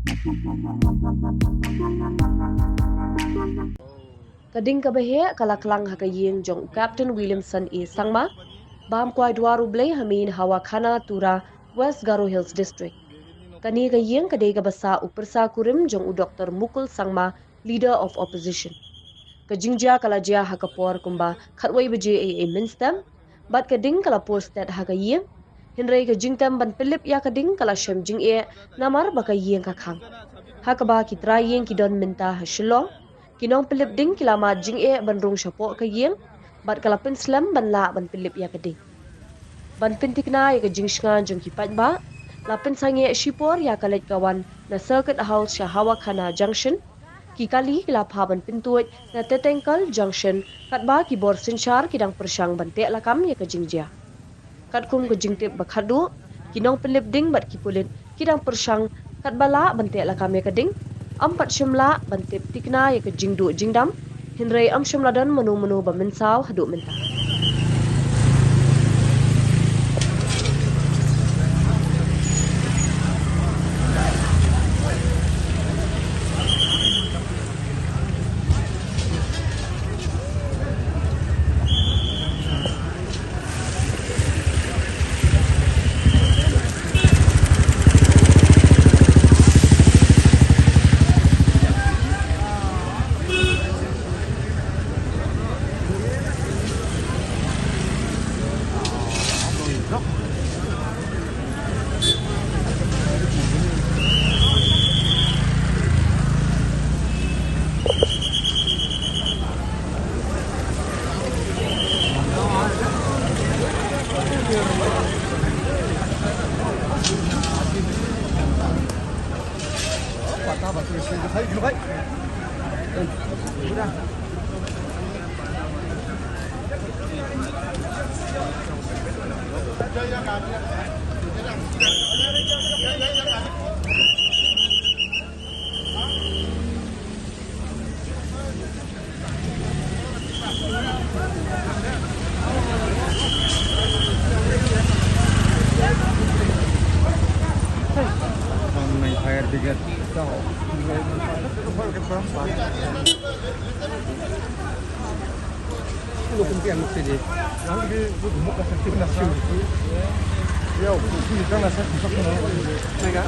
Kading kabahe kalaklang hakayeng jong Captain Williamson e Sangma, bam kwai dwaru blay hamin hawa khana tura West Garo Hills District. Kani kayeng kadai kabasa upersa kurim jong u Dr. Mukul Sangma, Leader of Opposition. Kajingja kalajia hakapor kumba khatway baje e minstem, bat kading kala postet hakayeng, hinray kajingtem ban Philip ya kading kala shem jing e namar bakayeng kakhang. Hakaba kitrayeng kidon minta hashilong, kinong Philip ding kilama jing e ban rong syapo kayeng, bat kala penslam ban la ban Philip ya kading. Ban pintikna ya kajing shnga jong kipat ba, la pensange shipor ya kalet kawan na Circuit House Shahawa Khana Junction, ki kali kila paban pintuit na Tetengkal Junction kat ba ki bor sinchar kidang persyang bantek lakam ya kajingjia. Kat kum kajingtip bakhadu, kinong Philip ding bat kipulit kidang persyang kat bala bantek lakam ya kading, ampat syumla bantip tikna ya kajingdu jingdam, hinray am syumladan menu-menu baminsaw haduk mentah. Fire brigade. Lu kumpian mesti di. Nanti di rumah kasih timnas. Ya, aku di sana saya bisa kenal. Mega.